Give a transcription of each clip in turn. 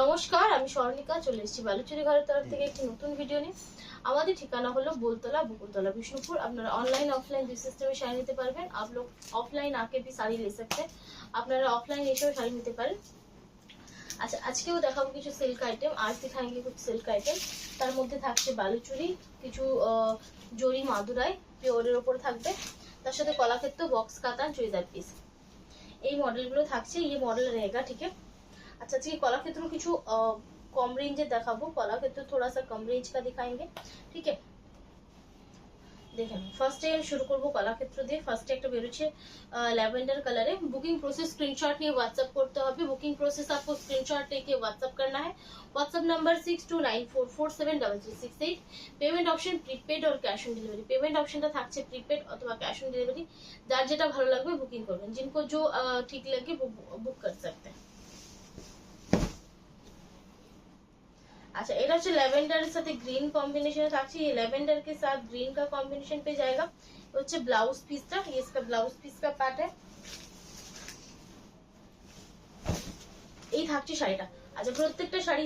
নমস্কার, আমি স্বর্ণিকা চলে এসেছি বালুচুরি ঘরের তরফ থেকে একটি নতুন ভিডিও নিয়ে। আমাদের ঠিকানা হলো बोलतला बकुलतला विष्णुपुर। আপনারা অনলাइन ऑफलाइन দুই সিস্টেমে শাড়ি নিতে পারবেন। आप लोग ऑफलाइन आके भी साड़ी ले सकते हैं। আপনারা অফলাইন এসেও শাড়ি নিতে পারেন। আচ্ছা, আজকেও দেখাবো কিছু সিল্ক আইটেম। আজ দেখাएंगे कुछ সিল্ক আইটেম। তার মধ্যে থাকছে বালুচুরি, কিছু জরি মাদুরাই পিওরের উপর থাকবে, তার সাথে কলাক্ষেত্র বক্স কাতান চুড়িদার পিস। এই মডেলগুলো থাকছে, ये मॉडल रहेगा, ठीक है। अच्छा जी, कलाक्षेत्र কিছু কম রেঞ্জে দেখাবো। কলাক্ষেত্র थोड़ा सा कम रेंज का दिखाएंगे, ठीक है। দেখেন, ফার্স্টে শুরু করব কলাক্ষেত্র দিয়ে। ফার্স্টে একটা বেরোচ্ছে ল্যাভেন্ডার কালারে। বুকিং প্রসেস স্ক্রিনশট নিয়ে হোয়াটসঅ্যাপ করতে হবে। বুকিং प्रोसेस आपको स्क्रीनशॉट लेके व्हाट्सएप करना है। WhatsApp number 6294473368। Payment option prepaid और कैश ऑन डिलीवरी। পেমেন্ট অপশনটা থাকছে প্রিপেড অথবা कैश ऑन डिलीवरी, যার যেটা ভালো লাগবে বুকিং করবেন। जिनको जो ठीक लगे वो बुक कर सकते हैं। अच्छा, এটা হচ্ছে ল্যাভেন্ডারের সাথে গ্রিন কম্বিনেশনে থাকছে। ये ল্যাভেন্ডার के साथ ग्रीन का कॉम्बिनेशन पे जाएगा। হচ্ছে ব্লাউজ পিসটা, ये इसका ब्लाउज पीस का पार्ट है। এই থাকছে শাড়িটা। আচ্ছা, প্রত্যেকটা শাড়ি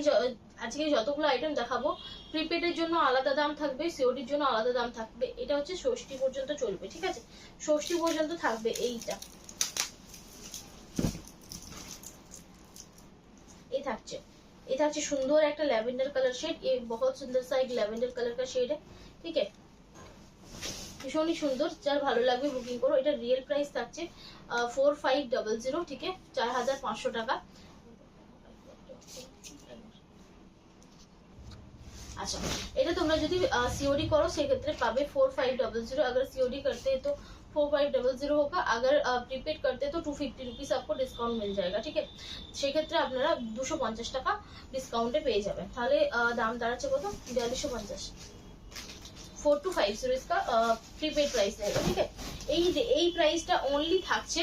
আজকে যতগুলো আইটেম দেখাবো, প্রিপেডের জন্য আলাদা দাম থাকবে, সিওডির জন্য আলাদা দাম থাকবে। এটা হচ্ছে ষষ্ঠী পর্যন্ত চলবে, ঠিক আছে। ষষ্ঠী পর্যন্ত থাকবে এইটা। এই থাকছে, ये থাকছে সুন্দর একটা ল্যাভেন্ডার কালার শেড। ये बहुत सुंदर सा एक लैवेंडर कलर का शेड है, ठीक है। ভীষণই সুন্দর, যার ভালো লাগবে বুকিং করো। এটা রিয়েল প্রাইস থাকছে 4500, ঠিক আছে, 4500 টাকা। अच्छा, এটা তোমরা যদি सीओडी करो সেক্ষেত্রে পাবে 4500। अगर सीओडी करते हैं तो 4500 होगा। अगर प्रीपेड करते हैं तो 250 रुपीस आपको डिस्काउंट मिल जाएगा, ठीक है। সেক্ষেত্রে আপনারা 250 টাকা ডিসকাউন্টে পেয়ে যাবেন। তাহলে দাম দাঁড়াচ্ছে কত? 4250। 4250 इसका प्रीपेड प्राइस रहेगा, ठीक है। এই প্রাইসটা অনলি থাকছে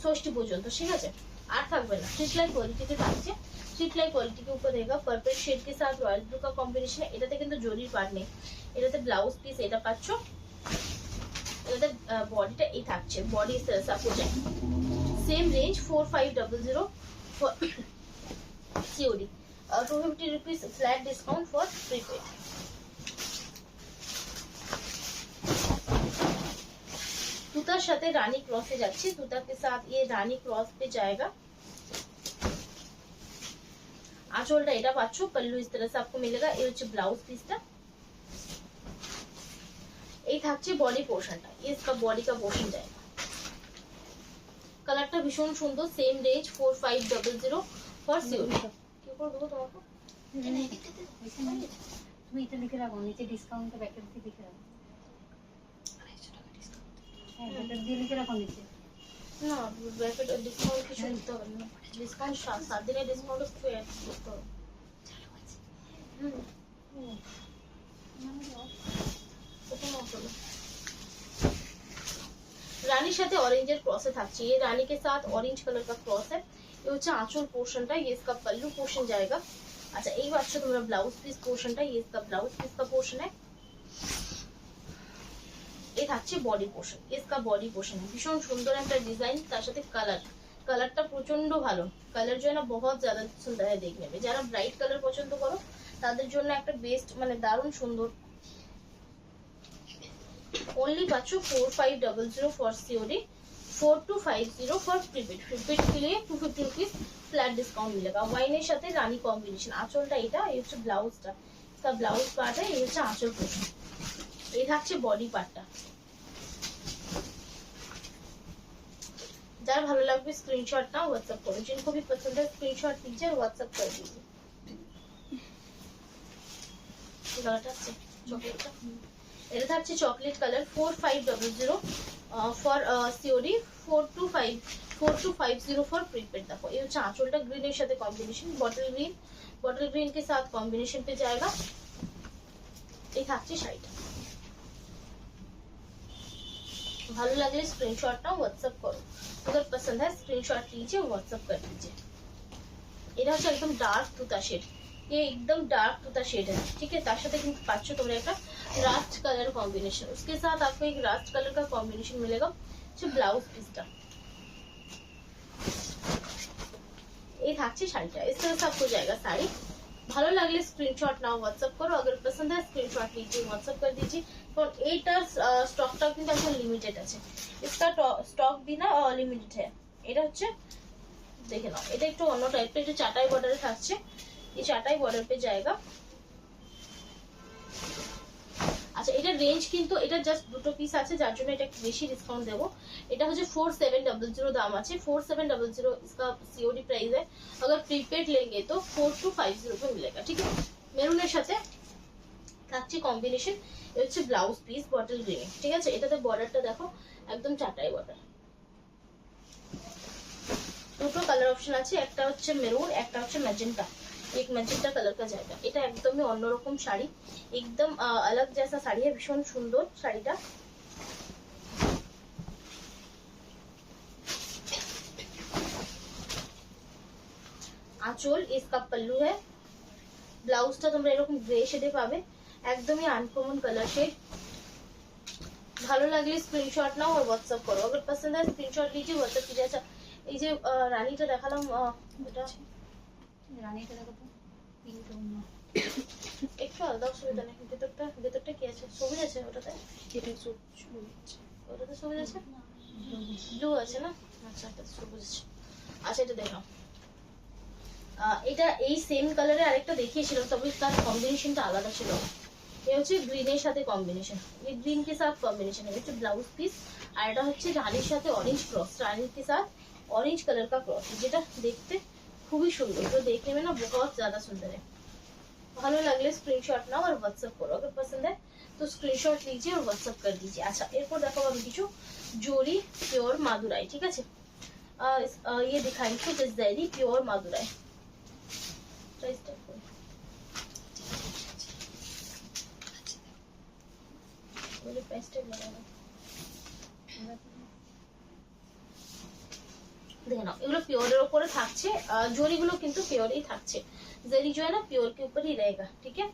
ষষ্ঠী পর্যন্ত, ঠিক আছে। আর থাকবে না। ট্রিপলাই কোয়ালিটিতে থাকছে। ট্রিপলাই কোয়ালিটি के ऊपर रहेगा। पर्पल शेड के साथ रॉयल ब्लू का कॉम्बिनेशन है। এটাতে কিন্তু জরির পার্ট নেই। এটাতে ব্লাউজ পিস এটা পাচ্ছো। এটাতে বডিটা এই থাকছে। বডি इस तरह से आपको चाहिए। Same range 4500 for COD, 250 rupees flat discount for prepaid. तुतार साथे रानी क्रॉस पे जाच्छी। तुता के साथ ये रानी क्रॉस पे जाएगा। आंचलটা এটা পাচ্ছো। पल्लू इस तरह से आपको मिलेगा। ये হচ্ছে ব্লাউজ পিসটা। এই থাকছে বডি পোরশনটা। ये इसका बॉडी का पोर्शन जाएगा। কালারটা ভীষণ সুন্দর। Same range 4500 for COD. কি করে দেবো তোমাকে? তুমি এটা লিখে রাখো, নিচে ডিসকাউন্ট ব্যাকেট দিয়ে লিখে রাখো। 250 টাকা ডিসকাউন্ট। হ্যাঁ, ব্যাকেট দিয়ে লিখে রাখো নিচে। না, ব্যাকেট ডিসকাউন্ট কিছু দিতে হবে না। ডিসকাউন্ট 7 দিনের ডিসকাউন্ট একটু অ্যাড করতে হবে। रानी साथे ऑरेंजर क्रॉस है থাকছে। ये रानी के साथ ऑरेंज कलर का क्रॉस है। ये হচ্ছে আঁচল পোরশনটা। ये इसका पल्लू पोर्शन जाएगा। अच्छा, এই পাচ্ছ তোমরা ব্লাউজ পিস পোরশনটা। ये इसका ब्लाउज पीस का पोर्शन है। এই থাকছে বডি পোর্শন। इसका बॉडी पोर्शन है। ভীষণ সুন্দর একটা ডিজাইন, তার সাথে কালারটা প্রচন্ড ভালো। কালার जो है ना बहुत ज्यादा सुंदर है देखने में। যারা ব্রাইট কালার পছন্দ করো তাদের জন্য একটা বেস্ট, মানে দারুণ সুন্দর। ओनली पाচ্ছ 4500 for COD, 4250 for prepaid. Prepaid के लिए 250 रुपीस फ्लैट डिस्काउंट मिलेगा। वाइনের সাথে রানী কম্বিনেশন। আঁচলটা এটা, এই হচ্ছে ব্লাউজটা। इसका ब्लाउज पार्ट है। ये হচ্ছে আঁচল পোরশন। এই থাকছে বডি পার্টটা। যার ভালো লাগবে স্ক্রিনশট নাও, व्हाट्सएप करो। जिनको भी पसंद है स्क्रीनशॉट लीजिए और व्हाट्सएप कर दीजिए। কালারটা আছে চকলেটটা। এটা থাকছে chocolate colour. 4500 for COD, 4250 for prepaid. देखो, ये হচ্ছে আঁচলটা গ্রিনের সাথে কম্বিনেশন। बॉटल ग्रीन के साथ कॉम्बिनेशन पे जाएगा। এই থাকছে শাড়িটা। ভালো লাগলে স্ক্রিনশট নাও, व्हाट्सएप करो। अगर पसंद है स्क्रीनशॉट लीजिए, व्हाट्सएप कर दीजिए। এটা হচ্ছে একদম ডার্ক তুতা শেড। ये एकदम डार्क तुता शेड है, ठीक है। তার সাথে কিন্তু পাচ্ছ তোমরা একটা রাস্ট কালার কম্বিনেশন। उसके साथ आपको एक रास्ट कलर का कॉम्बिनेशन मिलेगा। जो ब्लाउज पीसটা এই থাকছে শাড়িটা। इस तरह से आपको जाएगा साड़ी। ভালো লাগলে স্ক্রিনশট নাও, হোয়াটসঅ্যাপ করো। अगर पसंद है स्क्रीनशॉट लीजिए, व्हाट्सएप कर दीजिए। কারণ এইটার স্টকটাও কিন্তু এখন লিমিটেড আছে। इसका স্টক भी ना লিমিটেড है। এটা হচ্ছে দেখে নাও, এটা একটু অন্য টাইপের, একটু চাটাই বর্ডারে থাকছে। এই চাটাই বর্ডার पे जाएगा। আচ্ছা এটার রেঞ্জ কিন্তু এটা জাস্ট দুটো পিস আছে যার জন্য এটা একটু বেশি ডিসকাউন্ট দেবো। এটা হচ্ছে 4700 দাম আছে। 4700 इसका सीओडी प्राइस है। अगर प्रीपेड लेंगे तो 4250 पे मिलेगा। ठीक है, মেরুনের সাথে থাকছে কম্বিনেশন। এটা হচ্ছে ব্লাউজ পিস বটল গ্রিন। ঠিক আছে, এটাতে বর্ডারটা দেখো একদম চাটাই বর্ডার। দুটো কালার অপশন আছে, একটা হচ্ছে মেরুন, একটা হচ্ছে ম্যাজেন্টা। एक मैजेंटा कलर का जाएगा। এটা একদমই অন্যরকম শাড়ি, একদম अलग जैसा শাড়ি है। ভীষণ সুন্দর শাড়িটা। আঁচল इसका पल्लू है। ব্লাউজটা তোমরা এরকম গ্রে শেডে পাবে, একদমই আনকমন কালার শেড। ভালো লাগলে স্ক্রিনশট নাও আর হোয়াটসঅ্যাপ করো। अगर पसंद है स्क्रीनशॉट लीजिए, व्हाट्सएप कीजिए। अच्छा এই যে রানীটা দেখালাম, এটা রানীটা দেখো তো, পিঙ্ক একটু আলাদা, অসুবিধা নেই। ভেতরটা কি আছে? সবুজ আছে ওটাতে? এটা সবুজ, ওটাতে সবুজ আছে, ব্লু আছে না? আচ্ছা এটা সবুজ আছে। আচ্ছা এটা দেখো, এটা এই সেম কালারে আরেকটা দেখিয়েছিলাম, তবে তার কম্বিনেশনটা আলাদা ছিল। ये হচ্ছে গ্রিনের সাথে কম্বিনেশন, ये ग्रीन के साथ कॉम्बिनेशन है। এটা ব্লাউজ পিস, আর এটা হচ্ছে রানীর সাথে অরেঞ্জ क्रॉस, रानी के साथ ऑरेंज कलर का क्रॉस, যেটা দেখতে খুবই সুন্দর। তো দেখে में ना बहुत ज्यादा सुंदर है। ভালো লাগলে স্ক্রিনশট নাও আর হোয়াটসঅ্যাপ করো। अगर पसंद है तो स्क्रीनशॉट लीजिए और व्हाट्सएप कर दीजिए। আচ্ছা এরপর দেখো আমি কিছু জরি পিওর মাদুরাই। ঠিক আছে, ये दिखाई थी जरी प्योर मादुराई। प्राइसটা বলে প্রাইসটা লাগানো দেখে নাও। এগুলো পিওরের উপরে থাকছে, জরিগুলো কিন্তু পিওরই থাকছে। जरी जो है ना प्योर के ऊपर ही रहेगा। ठीक है,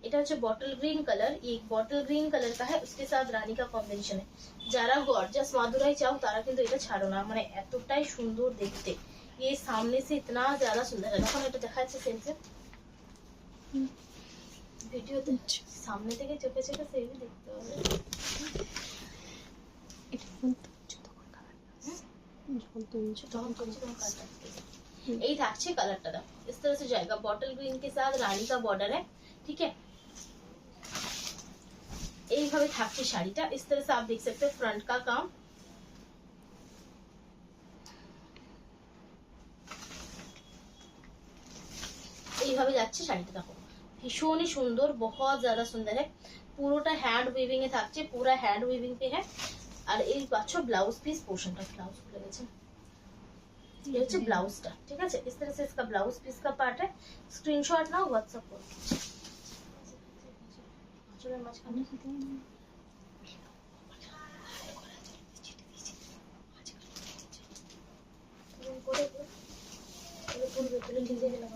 এটা হচ্ছে বটল গ্রিন কালার। ये বটল গ্রিন कलर का है, उसके साथ रानी का कॉम्बिनेशन है। যারা গর্জাস মাদুরাই চাও তারা কিন্তু এটা ছাড়ো না, মানে এতটাই সুন্দর দেখতে। ये सामने से इतना ज्यादा सुंदर है। এখন এটা দেখা যাচ্ছে সেলফে, ভিডিওতে সামনে থেকে চোখে চোখে সেলফি দেখতে হবে। এটা ফোন তো তখন কালার যখন তুমি তখন কালারটা এই থাকছে। কালারটা দাও, इस तरह से जाएगा। बॉटल ग्रीन के साथ रानी का बॉर्डर है। ठीक है, এইভাবে থাকছে শাড়িটা। इस तरह से आप देख सकते हैं फ्रंट का काम। এইভাবে যাচ্ছে শাড়িটা, দেখো ভীষণই সুন্দর, बहुत ज्यादा सुंदर है। পুরোটা হ্যান্ড উইভিং এ থাকছে, পুরো হ্যান্ড উইভিং पे है। আর এই পাচ্ছ ব্লাউজ পিস পোর্শনটা, ব্লাউজ খুলে গেছে। ये হচ্ছে ব্লাউজটা। ঠিক আছে, इस तरह से इसका ब्लाउज पीस का पार्ट है। स्क्रीनशॉट नाउ व्हाट्सएप करो। চলে মাঝখানে করে পুরো তুলে দিয়ে দিলাম।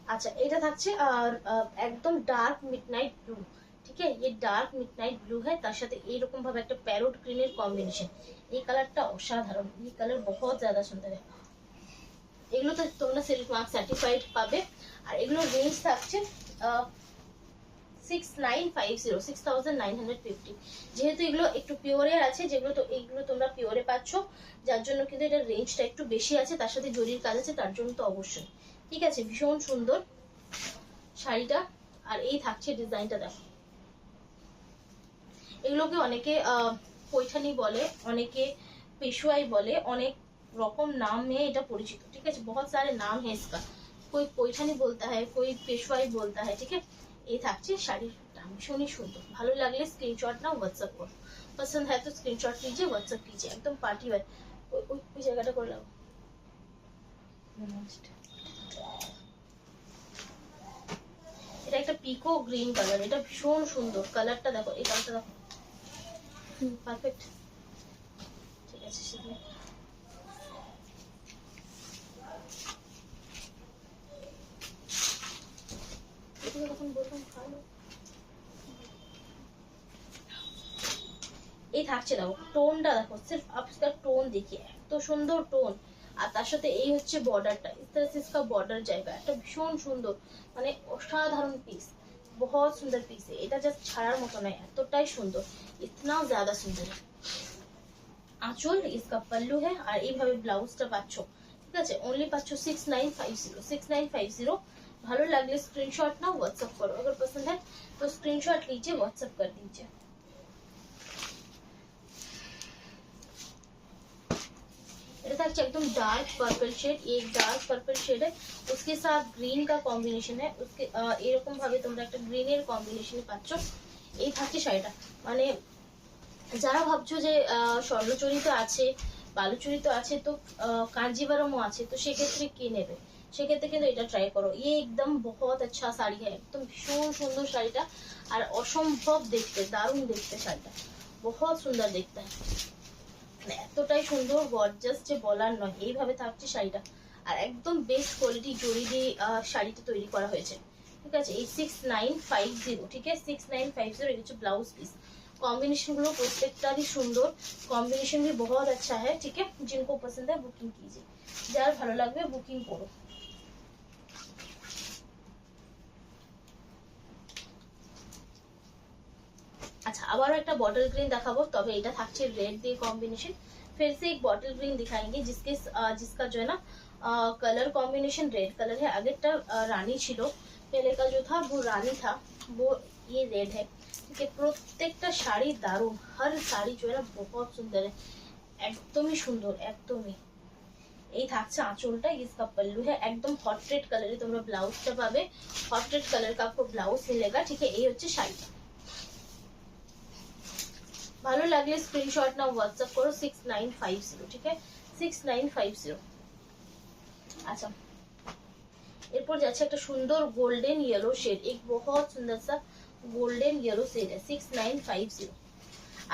अच्छा এটা থাকছে আর একদম ডার্ক মিডনাইট ব্লু। ঠিক আছে, ये ডার্ক মিডনাইট ব্লু है, তার সাথে এইরকম ভাবে একটা প্যারট গ্রিনের কম্বিনেশন। এই কালারটা অসাধারণ, এই কালার बहुत ज्यादा सुंदर है। এগুলো তো তোমরা সিল্ক মার্ক সার্টিফাইড পাবে। আর এগুলোর রেঞ্জ থাকছে 6950, 6950। যেহেতু এগুলো একটু পিওরের আছে, যেগুলো তো এইগুলো তোমরা পিওরে পাচ্ছ, যার জন্য কিন্তু এটার রেঞ্জটা একটু বেশি আছে। তার সাথে জরির কাজ আছে, তার জন্য তো অবশ্যই। ঠিক আছে, ভীষণ সুন্দর শাড়িটা। আর এই থাকছে ডিজাইনটা, দেখো এগুলোকে অনেকে পৈঠানি বলে, অনেকে পেশোয়াই বলে, অনেক রকম নামে এটা পরিচিত। ঠিক আছে, बहुत सारे नाम है इसका। कोई पैठानी बोलता है, कोई पेशवाई बोलता है। ठीक है, এই থাকছে শাড়িটা, ভীষণই সুন্দর। ভালো লাগলে স্ক্রিনশট নাও, হোয়াটসঅ্যাপ করো। पसंद है तो स्क्रीनशॉट लीजिए, व्हाट्सएप कीजिए। एकदम पार्टी वेयर। ওই জায়গাটা করে লাও। এটা একটা পিকো গ্রিন কালার, এটা ভীষণ সুন্দর। কালারটা দেখো, এই কালারটা দেখো, পারফেক্ট। ঠিক আছে, সেটা এটা যখন বললাম ভালো এই থাকছে, দেখো টোনটা দেখো, সির্ফ আপকা টোন দেখিয়ে এত সুন্দর টোন। আর তার সাথে এই হচ্ছে বর্ডারটা, ইস तरह से इसका বর্ডার জায়গা একটা ভীষণ সুন্দর, মানে অসাধারণ পিস, বহুত সুন্দর পিস। এটা জাস্ট ছাড়ার মতো নয়, এতটাই সুন্দর, ইতনা জ্যাদা সুন্দর। আঁচল, इसका पल्लू है, আর এইভাবে ব্লাউজটা পাচ্ছ, ঠিক আছে। অনলি পাচ্ছ 6950। ভালো লাগলে স্ক্রিনশট নাও, व्हाट्सएप करो, अगर पसंद है तो स्क्रीनशॉट लीजिए, व्हाट्सएप कर दीजिए। এটা থাকছে একদম ডার্ক পার্পল শেড, एक डार्क पर्पल शेड है, उसके साथ ग्रीन का कॉम्बिनेशन है, उसके এরকম ভাবে তোমরা একটা গ্রিনের কম্বিনেশন পাচ্ছ। এই থাকছে শাড়িটা, মানে যারা ভাবছো যে স্বর্ণচুরি তো আছে, বালুচুরি তো আছে, তো কাঞ্জিভারমও আছে, তো সেক্ষেত্রে কি নেবে, সেক্ষেত্রে কিন্তু এটা ট্রাই করো। ये एकदम बहुत अच्छा শাড়ি है, একদম ভীষণ সুন্দর শাড়িটা, আর অসম্ভব দেখতে, দারুণ দেখতে শাড়িটা, বহুত সুন্দর দেখতে হয়, মানে এতটাই সুন্দর গর্জাস যে বলার নয়। এইভাবে থাকছে শাড়িটা, আর একদম বেস্ট কোয়ালিটি জরি দিয়ে শাড়িটা তৈরি করা হয়েছে, ঠিক আছে। এই 6950, ঠিক আছে, 6950। এটা হচ্ছে ব্লাউজ পিস। कॉम्बिनेशन गुलो प्रत्येकटारই সুন্দর, कॉम्बिनेशन भी बहुत अच्छा है, ठीक है। जिनको पसंद है बुकिंग कीजिए, যার ভালো লাগবে বুকিং করো। अच्छा, আবারও একটা বটল গ্রিন দেখাবো, তবে এটা থাকছে রেড দিয়ে কম্বিনেশন। फिर से एक बॉटल ग्रीन दिखाएंगे जिसका जो है ना कलर कॉम्बिनेशन रेड कलर है। আগেরটা রানী ছিল, पहले का जो था वो रानी था, वो ये रेड है, ठीक है। প্রত্যেকটা শাড়ি দারুণ, हर শাড়ি जो है ना बहुत सुंदर है, একদমই সুন্দর, একদমই। এই থাকছে আঁচলটা, इसका पल्लू है, একদম হট রেড কালারে তোমরা ব্লাউজটা পাবে, হট রেড কালার का आपको ब्लाउज मिलेगा, ठीक है। এই হচ্ছে শাড়িটা, ভালো লাগলে স্ক্রিনশট নাও, হোয়াটসঅ্যাপ করো 6950, ঠিক আছে, 6950। আচ্ছা, এরপর যাচ্ছে একটা সুন্দর গোল্ডেন येलो शेड, एक बहुत सुंदर सा गोल्डन येलो शेड है, 6950।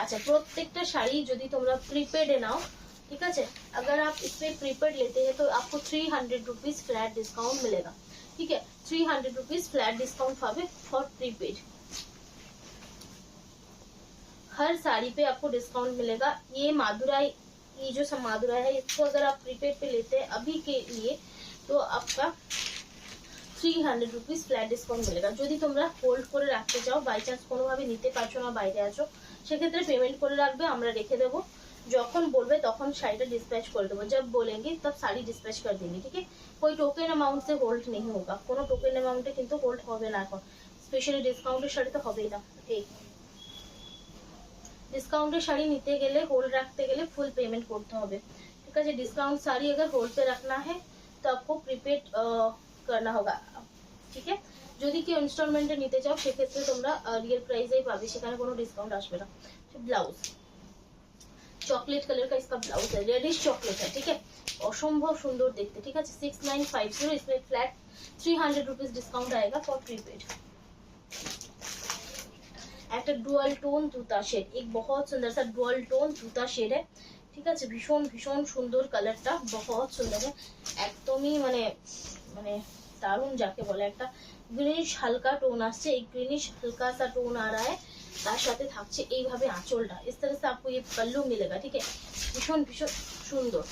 अच्छा, প্রত্যেকটা শাড়ি যদি তোমরা প্রিপেডে নাও, ঠিক আছে, अगर आप इसमें प्रीपेड लेते हैं तो आपको 300 रुपीज फ्लैट डिस्काउंट मिलेगा, ठीक है। 300 रुपीज फ्लैट डिस्काउंट पावे फॉर प्रीपेड। हर साड़ी पे आपको डिस्काउंट मिलेगा। ये मादुराई, ये जो मादुराई है, इसको अगर आप प्रीपेड पे लेते हैं अभी के लिए तो आपका 300 रुपीज फ्लैट डिस्काउंट मिलेगा। যদি তোমরা হোল্ড করে রাখতে চাও, বাই চান্স কোনোভাবে নিতে পারছো না, বাইরে আছো, সেক্ষেত্রে পেমেন্ট করে রাখবে, আমরা রেখে দেবো, যখন বলবে তখন শাড়িটা डिस्पैच করে দেবো, जब बोलेंगे तब साड़ी डिस्पैच कर देंगे, ठीक है। कोई टोकन अमाउंट से होल्ड नहीं होगा, কোনো টোকেন অ্যামাউন্টে কিন্তু হোল্ড হবে না এখন, স্পেশালি ডিসকাউন্টের শাড়ি তো হবেই না। এই ডিসকাউন্টের শাড়ি নিতে গেলে, হোল্ড রাখতে গেলে ফুল পেমেंट করতে হবে, ঠিক আছে। डिस्काउंट साड़ी अगर होल्ड पे रखना है तो आपको प्रीपेड करना होगा, ठीक है। যদি কেউ ইনস্টলমেন্টে নিতে চাও সেক্ষেত্রে তোমরা রিয়েল প্রাইসেই পাবে, সেখানে কোনো ডিসকাউন্ট আসবে না। ব্লাউজ चॉकलेट कलर का इसका ब्लाउज है, रेडिश चॉकलेट है, ठीक है, असंभव सुंदर देखते, ठीक है। 6950, इसमें फ्लैट 300 रुपीज डिस्काउंट आएगा फॉर प्रीपेड। একটা ডুয়াল টোন জুতা শেড, एक बहुत सुंदर सा डुअल टोन জুতা শেড है, ঠিক আছে। ভীষণ ভীষণ সুন্দর কালারটা, बहुत सुंदर है, একদমই মানে মানে দারুণ যাকে বলে। একটা গ্রিনিশ হালকা টোন আসছে, एक ग्रीनिश हल्का सा टोन आ रहा है, তার সাথে থাকছে এইভাবে আঁচলটা, इस तरह से आपको ये पल्लू मिलेगा, ठीक है। ভীষণ ভীষণ সুন্দর,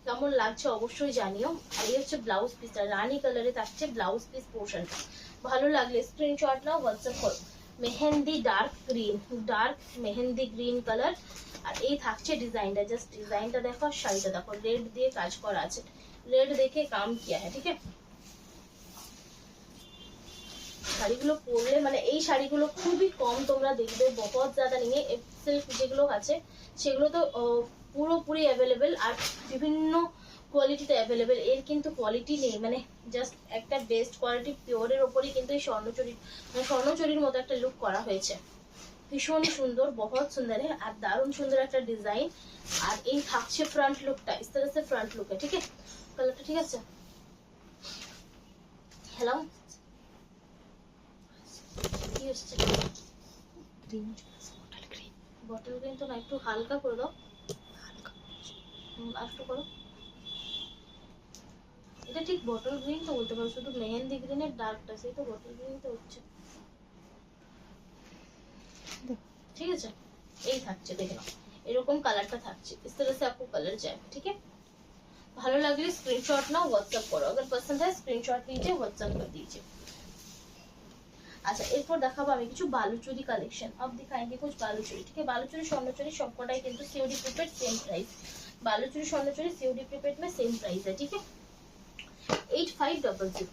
কেমন লাগছে অবশ্যই জানিও। আর এই হচ্ছে ব্লাউজ পিসটা, রানী কালারে থাকছে ব্লাউজ পিস পোর্শনটা। ভালো লাগলে স্ক্রিনশট নাও, হোয়াটসঅ্যাপ করো। Mehendi dark mehendi green colour, আর এই থাকছে ডিজাইনটা, জাস্ট ডিজাইনটা দেখো, শাড়িটা দেখো, রেড দিয়ে কাজ করা আছে, रेड देखे काम किया है, ठीक है। শাড়িগুলো পরলে মানে এই শাড়িগুলো খুবই কম তোমরা দেখবে, বহুত ज़्यादा नहीं है। সিল্ক যেগুলো আছে সেগুলো তো পুরোপুরি অ্যাভেলেবেল, আর বিভিন্ন কোয়ালিটিতে অ্যাভেলেবেল, এর কিন্তু কোয়ালিটি নেই, মানে জাস্ট একটা বেস্ট কোয়ালিটি পিওরের ওপরই কিন্তু এই স্বর্ণচুরির মতো একটা লুক করা হয়েছে। ভীষণ সুন্দর, बहुत सुंदर है, আর দারুণ সুন্দর একটা ডিজাইন। আর এই থাকছে ফ্রন্ট লুকটা, इस तरह से फ्रंट लुक है, ठीक है। কালারটা ঠিক আছে, হ্যালো কি হচ্ছে, বটল গ্রিন তো না, একটু হালকা করে দাও, আর একটু করো। এটা ঠিক বটল গ্রিন তো বলতে পারো, শুধু মেহেন্দি গ্রিনের ডার্কটা, সেই তো বটল গ্রিন তো হচ্ছে, ঠিক আছে। এই থাকছে দেখে নাও, এরকম কালারটা থাকছে, इस तरह से आपको कलर जाएगा। ठीक है, ভালো লাগলে স্ক্রিনশট নাও, व्हाट्सएप करो, अगर पसंद है स्क्रीनशॉट लीजिए, व्हाट्सएप कर दीजिए। আচ্ছা এরপর দেখাবো আমি কিছু বালুচুরি কালেকশন। अब दिखाएंगे कुछ बालूचुरी। ठीक है, बालूचुरी स्वर्णचुरी সবকটাই কিন্তু COD prepaid same price, Baluchari Swarnachuri COD prepaid में सेम प्राइस है। ठीक है, 8500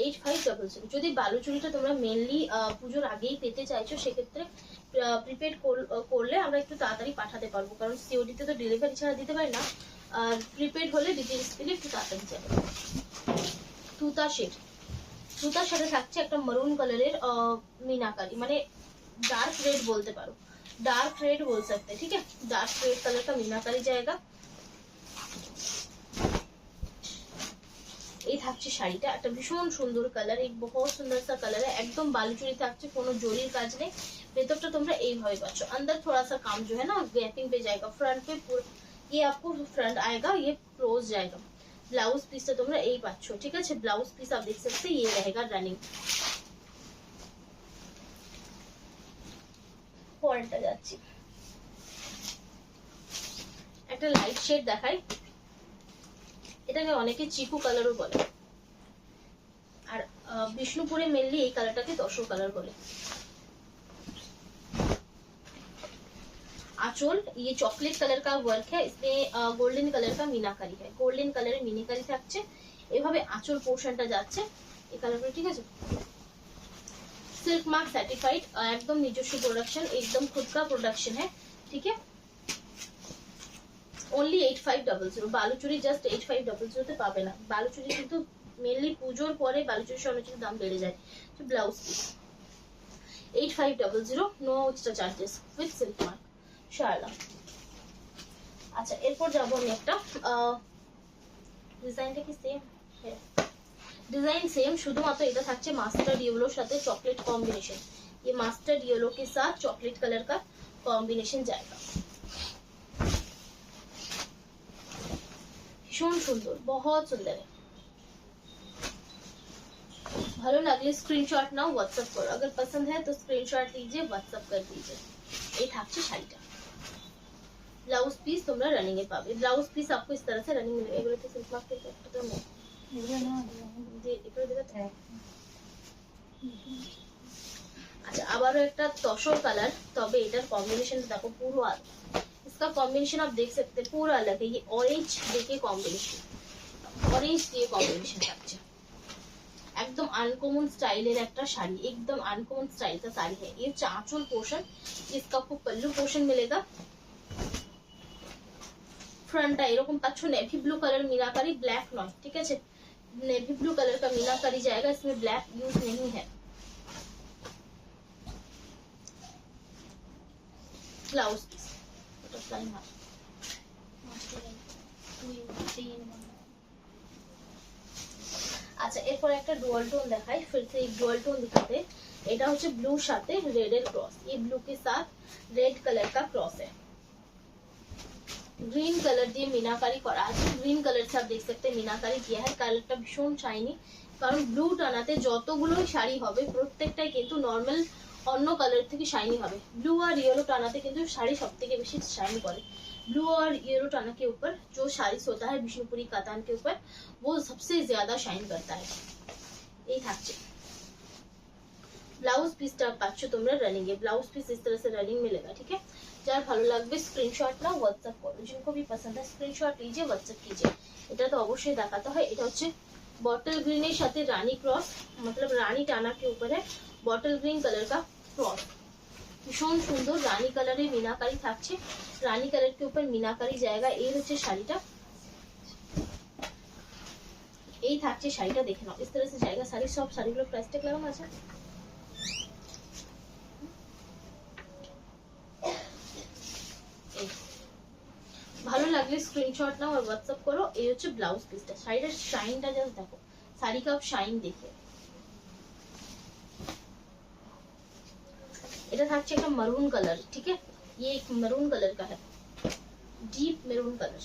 8500। যদি বালুচুরিটা তোমরা মেইনলি পুজোর আগেই পেতে চাইছো সেক্ষেত্রে প্রিপেড করলে আমরা একটু তাড়াতাড়ি পাঠাতে পারবো, কারণ সিওডি তে তো ডেলিভারি ছাড়া দিতে পারি না, আর প্রিপেড হলে ডিটেইলস পেলে একটু তাড়াতাড়ি যাবে। তুতা শেড, তুতার সাথে থাকছে একটা মারুন কালারের मीनाकारी, মানে डार्क रेड बोलते पारो, डार्क रेड बोल सकते हैं। ठीक है, डार्क रेड कलर का मीनाकारी जाएगा। এই থাকছে শাড়িটা, একটা ভীষণ সুন্দর কালার, এক বহুত সুন্দর সা কালার है, একদম বালুচুরি থাকছে, কোনো জরির কাজ নেই, ভেতরটা তোমরা এইভাবে পাচ্ছ, अंदर थोड़ा सा काम जो है ना गैपिंग पे जाएगा, फ्रंट पे ये आपको फ्रंट आएगा, ये क्लोज जाएगा। ब्लाउज पीस তোমরা এই পাচ্ছ। ঠিক আছে, ब्लाउज पीस आप देख सकते हैं, ये रहेगा रनिंग। পরেরটা যাচ্ছি, একটা লাইট শেড দেখাই, এটাকে অনেকে চিকু কালারও বলে, আর বিষ্ণুপুরে মেনলি এই কালারটাকে তসর কালার বলে। आंचल ये चॉकलेट कलर का वर्क है, इसमें गोल्डन कलर का मीनाकारी है, गोल्डन कलर मीनाकारी থাকছে, এভাবে আঁচল পোরশনটা যাচ্ছে এই কালারটা। ঠিক আছে, सिल्क मार्क सर्टिफाइड, एकदम নিজস্ব प्रोडक्शन, एकदम खुद का प्रोडक्शन है। ठीक है, ओनली 8500। বালুচুরি জাস্ট 8500 তে পাবে না, বালুচুরি কিন্তু মেইনলি পুজোর পরে বালুচুরি স্বর্ণচুরির দাম বেড়ে যায়। তো blouse piece 8500, no extra charges with silk mark শার্লা। আচ্ছা এরপর যাবো আমি একটা ডিজাইনটা কি সেম হ্যাঁ, डिजाइन सेम, শুধুমাত্র এটা থাকছে মাস্টার্ড ইয়েলোর সাথে চকলেট কম্বিনেশন, ये मास्टर्ड येलो के साथ चॉकलेट कलर का कॉम्बिनेशन जाएगा। ভীষণ সুন্দর, बहुत सुंदर है, ভালো লাগলে স্ক্রিনশট নাও, व्हाट्सएप करो, अगर पसंद है तो स्क्रीनशॉट लीजिए, व्हाट्सएप कर दीजिए। এই থাকছে শাড়িটা, ব্লাউজ পিস তোমরা রানিং এ পাবে, ব্লাউজ পিস आपको इस तरह से रनिंग मिलेगा। এগুলো তো সিল্ক মার্ক থেকে একটা তো আচ্ছা আবারও একটা তসর কালার, তবে এটার কম্বিনেশন দেখো পুরো আলাদা, इसका कॉम्बिनेशन आप देख सकते हैं पूरा अलग है, ये ऑरेंज देखिए कॉम्बिनेशन, ऑरेंज দিয়ে कॉम्बिनेशन থাকছে, एकदम अनकॉमन स्टाइलेर একটা শাড়ি, एकदम अनकॉमन स्टाइल का साड़ी है। ये आंचल पोर्शन, इसका आपको पल्लू पोर्शन मिलेगा, फ्रंटটা এরকম পাচ্ছ নেভি ব্লু কালার मीनाकारी, ब्लैक নয়। ঠিক আছে, नेवी ब्लू कलर का मीनाकारी जाएगा, इसमें ब्लैक यूज नहीं है। ब्लाउज पीस আচ্ছা এরপর একটা ডুয়াল টোন দেখাই, फिर से एक डुअल टोन दिखाते, এটা হচ্ছে ব্লুর সাথে রেড এর क्रॉस, ये ब्लू के साथ रेड कलर का क्रॉस है, ग्रीन कलर দিয়ে मीनाकारी করা আছে, গ্রিন কালার से आप देख सकते हैं मीनाकारी किया है, কালারটা ভীষণ শাইনি, কারণ ব্লু টানাতে যতগুলো শাড়ি হবে প্রত্যেকটাই কিন্তু নরমাল অন্য কালার থেকে শাইনি হবে, ব্লু আর ইয়েলো টানাতে কিন্তু শাড়ি সবথেকে বেশি শাইনি করে। ब्लू और येलो टाना के ऊपर जो साड़ी होता है विष्णुपुरी कातान के ऊपर, वो सबसे ज्यादा शाइन करता है। এই থাকছে ब्लाउज পিসটা পাচ্ছ তোমরা রানিং এ, ब्लाउज पीस इस तरह से रनिंग मिलेगा। ठीक है, যার ভালো লাগবে স্ক্রিনশট নাও, व्हाट्सएप করো, जिनको भी पसंद है स्क्रीनशॉट लीजिए, व्हाट्सएप कीजिए। এটা তো অবশ্যই দেখাতে হয়, এটা হচ্ছে बॉटल ग्रीन এর সাথে রানী ক্রস, मतलब রানী টানা के ऊपर है बॉटल ग्रीन कलर का क्रॉस, ভীষণ সুন্দর রানী কালারের मीनाकारी থাকছে, রানী কালার के ऊपर मीनाकारी जाएगा। এই হচ্ছে শাড়িটা, এই থাকছে শাড়িটা, দেখে নাও इस तरह से जाएगा শাড়ি। সব শাড়িগুলো প্রাইস ট্যাগ লাগানো আছে, ভালো লাগলে স্ক্রিনশট নাও আর व्हाट्सएप করো। এই হচ্ছে ব্লাউজ পিসটা, শাড়িটার শাইনটা জাস্ট দেখো, শাড়ি का শাইন দেখে। এটা থাকছে একটা মারুন কালার, ঠিক है, ये एक मरून कलर का है, deep maroon colour,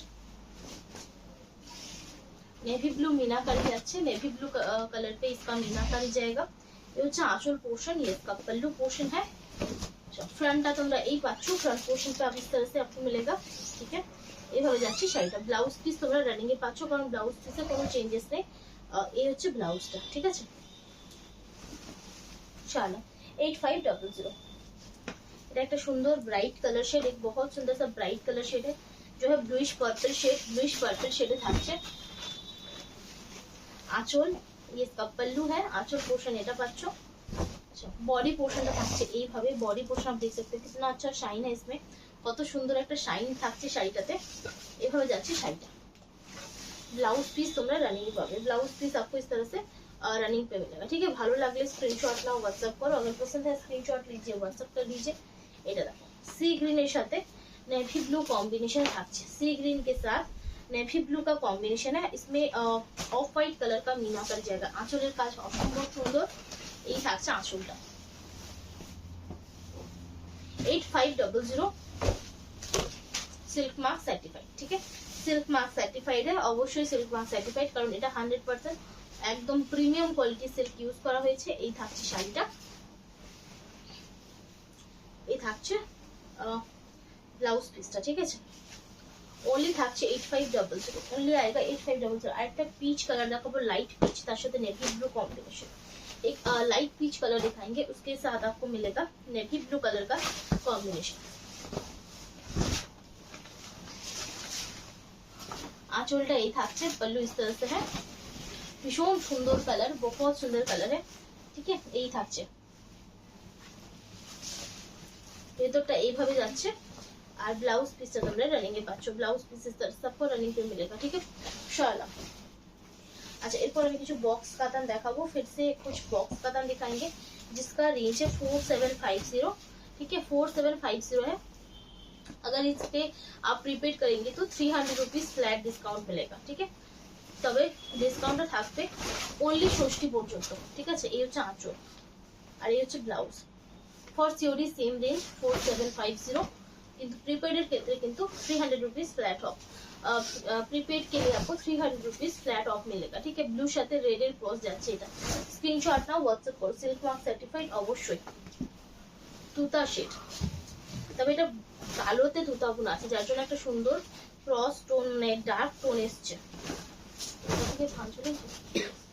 navy blue meenakari जाচ্ছে, नेवी ब्लू कलर पे इसका मीनाकारी जाएगा। ये হচ্ছে आंचल पोर्शन, ये इसका पल्लू पोर्शन है। फ्रंटটা তোমরা এই পাচ্ছ, फ्रंट पोर्शन पे आप इस तरह से आपको मिलेगा, ठीक है। এইভাবে যাচ্ছে শাড়িটা। ব্লাউজ পিস তোমরা রানিং এ পাচ্ছ, কারণ ব্লাউজ পিসে কোনো চেঞ্জেস নেই। এই হচ্ছে ব্লাউজটা, ঠিক আছে। चलो 8500, এটা একটা সুন্দর ব্রাইট কালার শেড, एक बहुत सुंदर सा ब्राइट कलर शेड है जो है ब्लूइश पर्पल शेड থাকছে। आंचल, ये इसका पल्लू है, आंचल पोर्शन এটা পাচ্ছ। अच्छा, बॉडी पोर्शनটা থাকছে এইভাবে, बॉडी पोर्शन आप देख सकते हैं कितना अच्छा शाइन है इसमें, কত সুন্দর একটা শাইন থাকছে শাড়িটাতে। এইভাবে যাচ্ছে শাড়িটা। ब्लाउज पीस তোমরা রানিং পাবে, ब्लाउज पीस आपको इस तरह से रनिंग पे मिलेगा, ठीक है। ভালো লাগলে স্ক্রিনশট নাও, হোয়াটসঅ্যাপ করো, अगर पसंद है स्क्रीनशॉट लीजिए, व्हाट्सएप कर लीजिए। এটা দেখো সি গ্রিনের সাথে नेवी ब्लू कॉम्बिनेशन থাকছে, सी ग्रीन के साथ नेवी ब्लू का कॉम्बिनेशन है। इसमें ऑफ व्हाइट कलर का मीना कर जाएगा। आंचलेর কাজ অসম্ভব সুন্দর, এই থাকছে আঁচলটা। 8500 सिल्क मार्क सर्टिफाइड, ठीक है। सिल्क मार्क सर्टिफाइड है, অবশ্যই সিল্ক মার্ক সার্টিফাইড, কারণ এটা 100% একদম প্রিমিয়াম কোয়ালিটি সিল্ক ইউজ করা হয়েছে। এই থাকছে শাড়িটা, এই থাকছে ব্লাউজ পিসটা, ঠিক আছে। ओनली থাকছে 8500, ओनली आएगा 8500। আর একটা পিচ কালার দেখাবো, লাইট পিচ, তার সাথে नेवी ब्लू कॉम्बिनेशन। एक लाइट पीच कलर दिखाएंगे, उसके साथ आपको मिलेगा नेवी ब्लू कलर का कॉम्बिनेशन। आंचलটা এই থাকছে, पल्लू इस तरह से है, ভীষণ সুন্দর কালার, बहुत सुंदर कलर है, ठीक है। এই থাকছে, ভেতরটা এইভাবে যাচ্ছে। আর ব্লাউজ পিসটা তোমরা রানিং এ পাচ্ছ, ব্লাউজ পিস सबको रनिंग पे मिलेगा, ठीक है। शाला, अच्छा, एरपर আমি কিছু বক্স কাতান দেখাবো, फिर से कुछ बॉक्स कातान दिखाएंगे जिसका रेंज है 4750, ठीक है। 4750 है। अगर इस पे आप प्रीपेड करेंगे तो 300 रुपीज फ्लैट डिस्काउंट मिलेगा, ठीक है। তবে ডিসকাউন্টটা থাকবে ओनली ষষ্ঠী পর্যন্ত, ঠিক আছে। এই হচ্ছে আঁচল আর এই হচ্ছে blouse. For COD same range 4750, কিন্তু প্রিপেডের ক্ষেত্রে কিন্তু 300 रुपीज फ्लैट ऑफ, प्रीपेड के लिए आपको 300 रुपीज फ्लैट ऑफ मिलेगा, ठीक है। ब्लू সাথে রেড এর ক্রস যাচ্ছে, এটা স্ক্রিনশট নাও, হোয়াটসঅ্যাপ করো। সিল্ক মার্ক সার্টিফাইড অবশ্যই, তুতা শেড, তবে এটা কালোতে তুতা গুণ আছে, যার জন্য একটা সুন্দর ক্রস টোন, ডার্ক টোন এসছে।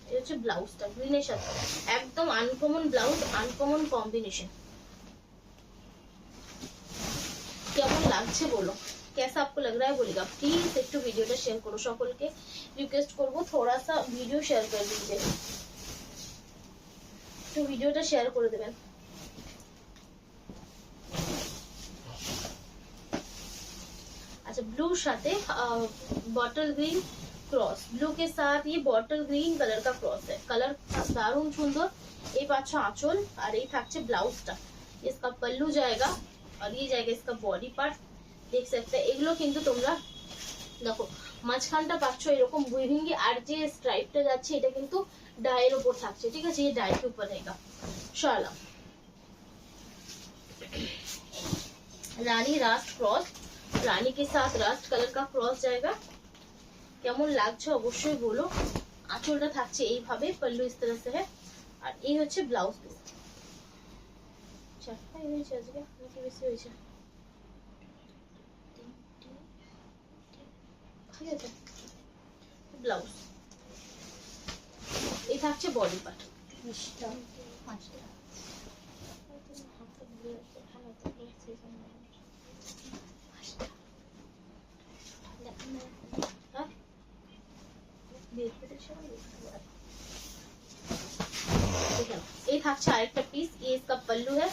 এই হচ্ছে ব্লাউজটা গ্রিনের সাথে, একদম আনকমন ব্লাউজ, আনকমন কম্বিনেশন। কেমন লাগছে বলো, कैसा आपको लग रहा है बोलेगा। प्लीज একটু ভিডিওটা শেয়ার করো, সকলকে রিকোয়েস্ট করব थोड़ा सा ভিডিও শেয়ার করে দিতে, একটু ভিডিওটা শেয়ার করে দেবেন। अच्छा, ब्लू সাথে बॉटल ग्रीन क्रॉस, ब्लू के साथ ये बॉटल ग्रीन कलर का क्रॉस है, कलर दारुण सुंदर। এই পাচ্ছ আঁচল, আর এই থাকছে ব্লাউজটা, इसका पल्लू जाएगा और ये जाएगा इसका बॉडी पार्ट, देख सकते हैं। এগুলো কিন্তু তোমরা দেখো মাঝখানটা পাচ্ছ এরকম উইভিং, আর যে স্ট্রাইপটা যাচ্ছে এটা কিন্তু ডাইয়ের উপর থাকছে, ঠিক আছে। ये डाई के ऊपर रहेगा। শালা रानी रास्ट क्रॉस, रानी के साथ रास्ट कलर का क्रॉस जाएगा। কেমন লাগছে অবশ্যই বলো। আঁচলটা থাকছে এইভাবে, पल्लू इस तरह से है, আর এই হচ্ছে ব্লাউজ পিস। চারটা হয়েছে আজকে নাকি বেশি হয়েছে, ঠিক আছে। ব্লাউজ এই থাকছে বডি পার্ট, এই থাকছে আরেকটা পিস, এই इसका पल्लू है।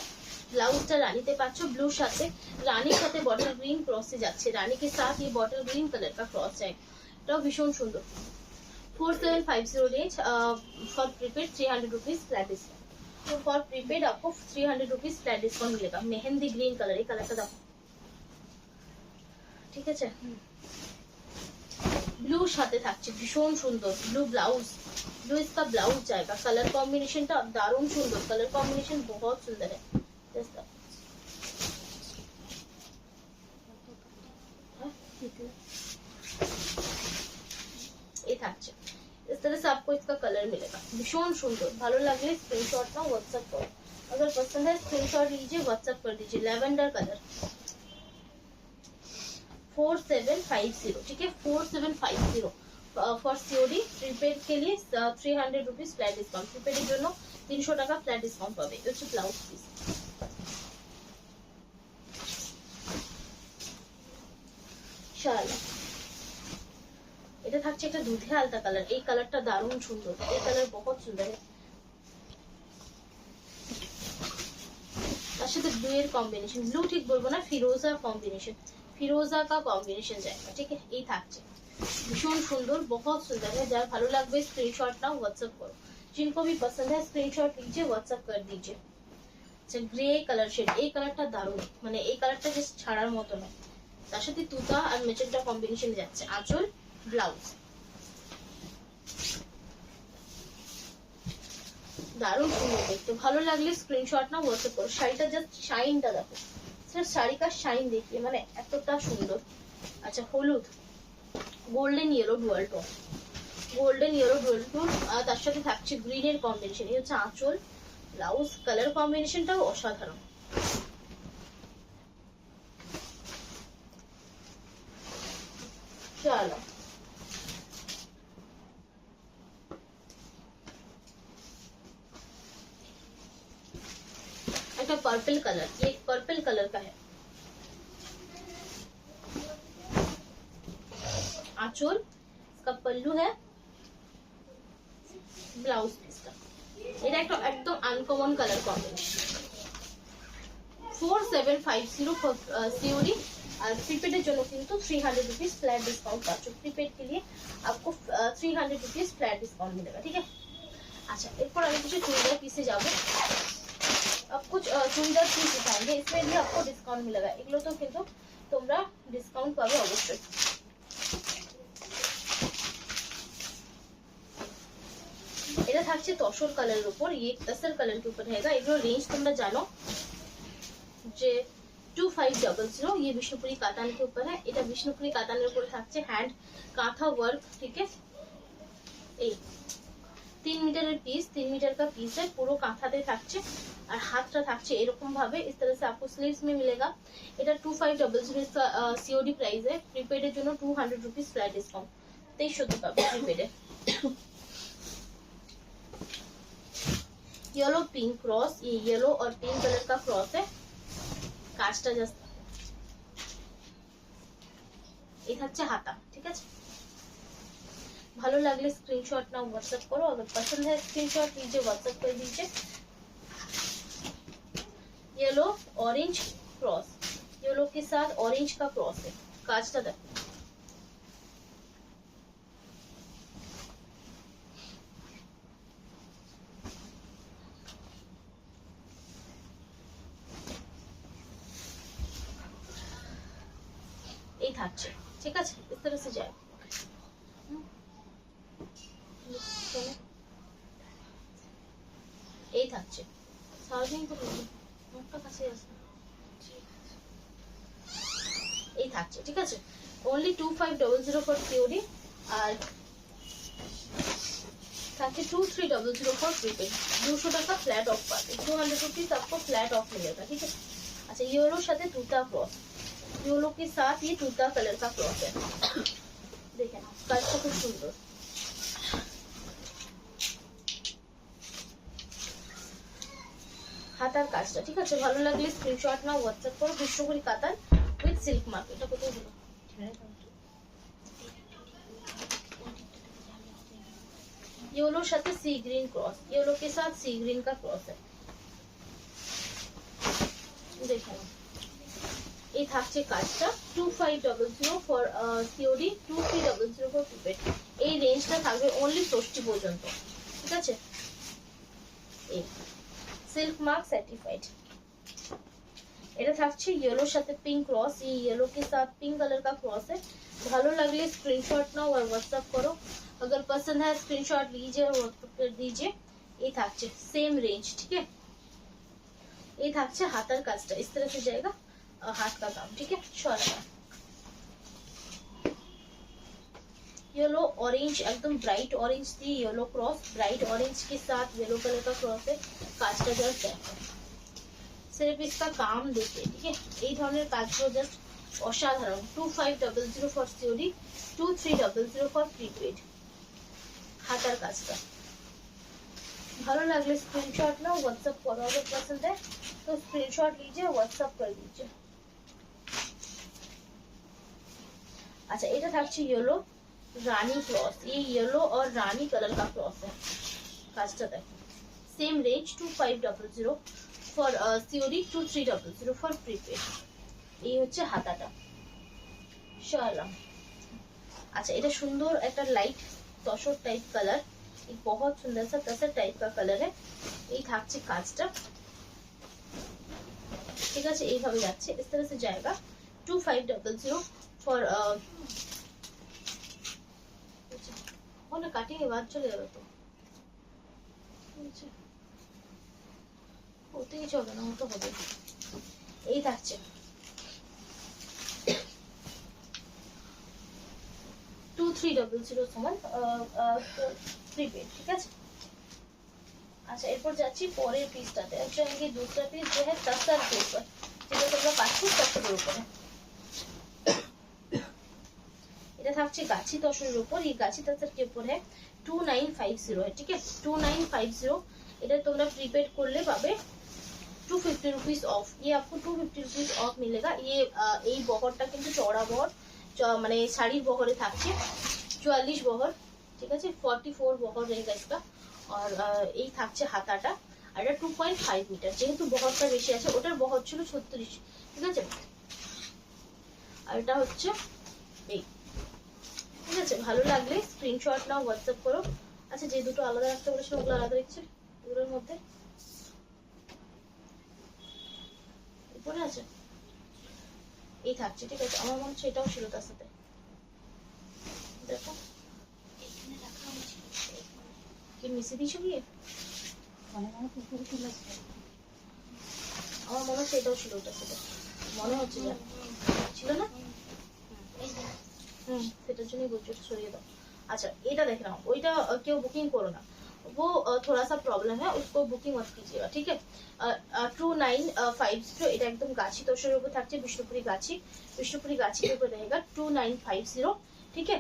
ব্লাউজটা রানীতে পাচ্ছ, ব্লুর সাথে রানীর সাথে বটল গ্রিন ক্রসে যাচ্ছে, রানী के साथ ये बॉटल ग्रीन कलर का क्रॉस है, এটাও ভীষণ সুন্দর। 4750 range, for prepaid 300 rupees flat discount. तो फॉर प्रीपेड आपको 300 रुपीज फ्लैट डिस्काउंट मिलेगा। मेहंदी ग्रीन कलर, এই কালারটা দেখো, ঠিক আছে। ব্লু সাথে থাকছে ভীষণ সুন্দর ব্লু ব্লাউজ, ब्लू इसका ब्लाउज जाएगा। कलर कॉम्बिनेशन টা দারুণ সুন্দর, कलर कॉम्बिनेशन बहुत सुंदर है। এই থাকছে तरह से आपको इसका कलर मिलेगा, भीषण सुंदर। भालो लगले स्क्रीनशॉट ना व्हाट्सएप करो, अगर पसंद है स्क्रीनशॉट लीजिए, व्हाट्सएप कर दीजिए। लेवेंडर कलर 4750, ठीक है 4750 फॉर सीओडी। प्रीपेड के लिए 300 रुपीज फ्लैट डिस्काउंट, प्रीपेডের জন্য 300 টাকা ফ্ল্যাট ডিসকাউন্ট পাবে। এটা হচ্ছে ব্লাউজ পিস। শালা এটা থাকছে একটা দুধে আলতা কালার, এই কালারটা দারুণ সুন্দর, এই কালার বহুত সুন্দর। তার সাথে ব্লু এর কম্বিনেশন, ব্লু ঠিক বলবো না, ফিরোজা কম্বিনেশন, ফিরোজা কা কম্বিনেশন जाएगा, ठीक है। এই থাকছে भीषण सुंदर, बहुत सुंदर है। যার ভালো লাগবে स्क्रीनशॉट नाउ व्हाट्सएप करो, जिनको भी पसंद है स्क्रीनशॉट लीजिए, व्हाट्सएप कर दीजिए। আচ্ছা গ্রে কালার শেড, এই কালারটা দারুণ, মানে এই কালারটা জাস্ট ছাড়ার মতো না। তার সাথে তুতা আর মেজেন্টা কম্বিনেশন যাচ্ছে, আঁচল ব্লাউজ দারুণ সুন্দর দেখতে। ভালো লাগলে স্ক্রিনশট নাও, হোয়াটসঅ্যাপ করো। শাড়িটা জাস্ট শাইনটা দেখো, স্যার শাড়ি কা শাইন देखिए, মানে এতটা সুন্দর। আচ্ছা হলুদ golden yellow dual tone, golden yellow dual tone, আর তার সাথে থাকছে গ্রিনের কম্বিনেশন। এই হচ্ছে আঁচল, ব্লাউজ, কালার কম্বিনেশনটাও অসাধারণ। চলো একটা पर्पल कलर, ये पर्पल कलर का है। आंचल, इसका पल्लू है, ब्लाउज इसका। এটা একটা একদম uncommon colour combination. 4750 for COD, और प्रीपेड এর জন্য কিন্তু 300 रुपीस फ्लैट डिस्काउंट पाচ্ছ। प्रीपेड के लिए आपको 300 रुपीस फ्लैट डिस्काउंट मिलेगा, ठीक है। अच्छा এরপর আমি কিছু চুড়িদার পিসে যাব। अब कुछ चूड़ीदार पीस दिखाएंगे, इसमें भी आपको डिस्काउंट मिलेगा। এগুলো তো কিন্তু তোমরা ডিসকাউন্ট পাবে অবশ্যই। এটা থাকছে তসর কালারের উপর, ये तसर कलर के ऊपर रहेगा। এগুলো রেঞ্জ তোমরা জানো যে 2500, ये विष्णुपुरी कातान के ऊपर है। এটা विष्णुपुरी काताনের উপরে থাকছে হ্যান্ড কাঁথা ওয়ার্ক, ठीक है। এই 3 मीटर पीस, 3 मीटर का पीस है, পুরো কাঁথাতে থাকছে। और हाथটা থাকছে এরকম ভাবে, इस तरह से आपको स्लीव्स में मिलेगा। এটা 2500 इसका सीओडी प्राइस है। प्रीपेड এর जন্য 200 रुपीस फ्लैट डिस्काउंट, 2300 পাবে प्रीपेड এ। येलो पिंक क्रॉस, ये येलो और पिंक कलर का क्रॉस है। কাজটা জাস্ট এই থাকছে হাতা, ঠিক আছে। ভালো লাগলে स्क्रीनशॉट नाउ व्हाट्सएप करो, अगर पसंद है स्क्रीनशॉट लीजिए, व्हाट्सएप कर दीजिए। येलो ऑरेंज क्रॉस, येलो के साथ ऑरेंज का क्रॉस है। काजटा देखो, এই থাকছে, ঠিক আছে। इस तरह से जाए, এই থাকছে সার্ভিং তো মুখটা কাছে আছে, এই থাকছে, ঠিক আছে। only 2500 ফর সিওডি, আর থাকছে 2300 ফর प्रीपेड। 200 টাকা फ्लैट ऑफ पाते, 200 रुपीस आपको फ्लैट ऑफ मिलेगा, ठीक है। अच्छा येलो साथे तूता क्रॉस, येलो के साथ ये तूता कलर का क्रॉस है। देखें काजটা খুব সুন্দর। হাতার কাজটা, ঠিক আছে। ভালো লাগলে স্ক্রিনশট নাও, হোয়াটসঅ্যাপ করো। বিষ্ণুপুরি কাতান উইথ সিল্ক মার্ক। এটা কত হলো? येलो साथे सी ग्रीन क्रॉस, येलो के साथ सी ग्रीन का क्रॉस है। देखो এই থাকছে কাজটা 2500 ফর সিওডি, 2300 ফর প্রিপেড। এই রেঞ্জটা থাকবে অনলি 60 পর্যন্ত, ঠিক আছে। এই सिल्क मार्क सर्टिफाइड। এটা থাকছে येलो সাথে पिंक क्रॉस, ये येलो के साथ पिंक कलर का क्रॉस है। ভালো লাগলে स्क्रीनशॉट नाओ और व्हाट्सएप करो, अगर पसंद है स्क्रीनशॉट लीजिए और व्हाट्सएप कर दीजिए। ये থাকছে सेम रेंज, ठीक है। ये থাকছে হাতার কাজটা, इस तरह से जाएगा हाथ का काम, ठीक है। येलो ऑरेंज, एकदम ब्राइट ऑरेंज थी, येलो क्रॉस, ब्राइट ऑरेंज के साथ येलो कलर का क्रॉस है। কাজটা জাস্ট দেখো, সির্ফ इसका काम देखिए, ठीक है। এই ধরনের কাজগুলো জাস্ট অসাধারণ। 2500 ফর সিওডি, 2300 ফর প্রিপেড। হাতার কাজটা ভালো লাগলে स्क्रीनशॉट लो, व्हाट्सएप करो, अगर पसंद है तो स्क्रीनशॉट लीजिए, व्हाट्सएप कर दीजिए। अच्छा, এটা থাকছে येलो रानी क्रॉस, ये येलो और रानी कलर का क्रॉस है। काजटा देखो, same range 2500 for COD, 2300 for prepaid. এই হচ্ছে হাতাটা শালা। अच्छा, এটা সুন্দর একটা লাইট তসর টাইপ কালার, एक बहुत सुंदर सा तसर टाइप का कलर है। এই থাকছে কাজটা, ঠিক আছে। এইভাবে যাচ্ছে, इस तरह से जाएगा। 2500 फॉर ওটা কাটিং এ বাদ চলে যাবে তো, ওতে কিছু হবে না, ওটা হবে। এই থাকছে 2300 সমান प्रीपेड, ठीक है। अच्छा, এরপর যাচ্ছি পরের পিসটাতে। एक्चुअली ये दूसरा पीस जो है तसर के ऊपर, যেটা তোমরা পাচ্ছ তসরের উপরে। এটা থাকছে গাছি তসরের উপর, এই গাছি তসর के ऊपर है। 2950 है, ठीक है। 2950 এটা তোমরা প্রিপেড করলে পাবে 250 रुपीस ऑफ। ये आपको 250 रुपीस ऑफ मिलेगा। ये এই বহরটা কিন্তু চওড়া বহর, মানে শাড়ির বহরে থাকছে 44 বহর, ঠিক আছে। 44 বহর रहेगा इसका। और এই থাকছে হাতাটা, আর এটা 2.5 মিটার, যেহেতু বহরটা বেশি আছে, ওটার বহর ছিল 36, ঠিক আছে। আর এটা হচ্ছে এই, ঠিক আছে। ভালো লাগলে স্ক্রিনশট নাও, হোয়াটসঅ্যাপ করো। আচ্ছা, যে দুটো আলাদা রাখতে বলেছিলাম ওগুলো আলাদা রেখেছি, এগুলোর মধ্যে উপরে আছে এই থাকছে, ঠিক আছে। আমার মনে হচ্ছে এটাও ছিল তার সাথে, দেখো এখানে রাখা হয়েছিল। কি মিশে দিয়েছো গিয়ে? আমার মনে হচ্ছে এটাও ছিল ওটার সাথে, মনে হচ্ছে যা ছিল না। সেটার জন্যই বলছি ওটা সরিয়ে দাও। अच्छा, এটা দেখে নাও, ওইটা কেউ বুকিং করো না, वो थोड़ा सा प्रॉब्लम है, उसको बुकिंग मत कीजिएगा, ठीक है। 2950 এটা একদম গাছি তসরের উপর থাকছে, বিষ্ণুপুরি গাছির উপর रहेगा 2950, ठीक है।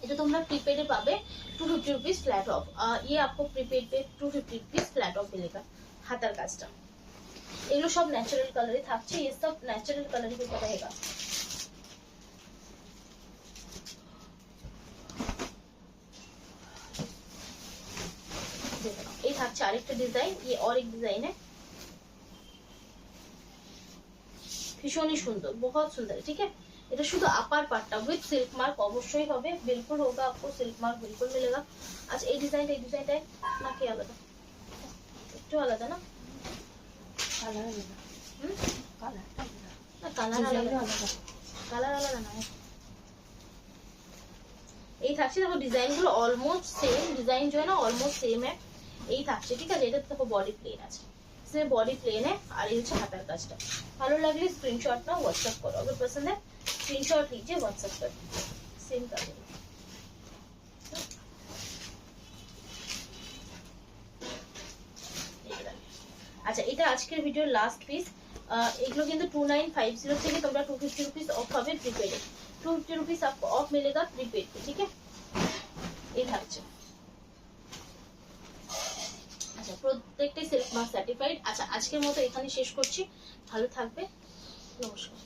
এটা তোমরা প্রিপেডে পাবে 250 रुपीस फ्लैट ऑफ। ये आपको प्रीपेड पे 250 रुपीस फ्लैट ऑफ मिलेगा। হাতার কাজটা এগুলো সব ন্যাচারাল কালারে থাকছে, ये सब ন্যাচারাল কালার के ऊपर रहेगा। এই থাকছে আরেকটা ডিজাইন, ये और एक डिजाइन है, ভীষণই সুন্দর, बहुत सुंदर है, ठीक है। এটা শুধু আপার পার্টটা উইথ সিল্ক মার্ক অবশ্যই হবে, बिल्कुल होगा, आपको सिल्क मार्क बिल्कुल मिलेगा। আচ্ছা, এই ডিজাইনটা নাকি আলাদা, একটু আলাদা না, কালার আলাদা, না কালার আলাদা না। এই থাকছে, দেখো ডিজাইন গুলো অলমোস্ট সেম, ডিজাइन जो है ना ऑलमोस्ट सेम है। এই থাকছে, ঠিক আছে। এটা দেখো বডি প্লেন আছে, इसमें बॉडी प्लेन है, और ये হচ্ছে হাতার কাজটা। ভালো লাগলে স্ক্রিনশট নাও, व्हाट्सएप करो, अगर पसंद है स्क्रीनशॉट लीजिए, व्हाट्सएप कर दीजिए, सेम कर देंगे। আচ্ছা, এটা আজকের ভিডিওর লাস্ট পিস। এগুলো কিন্তু 2950 থেকে তোমরা 250 रुपीस ऑफ পাবে প্রিপেডে, 250 रुपीस आपको ऑफ मिलेगा प्रीपेड पे, ठीक है। এই থাকছে। আচ্ছা, প্রত্যেকটাই সিল্ক মার্ক সার্টিফাইড। আচ্ছা, আজকের মতো এখানে শেষ করছি, ভালো থাকবে, নমস্কার।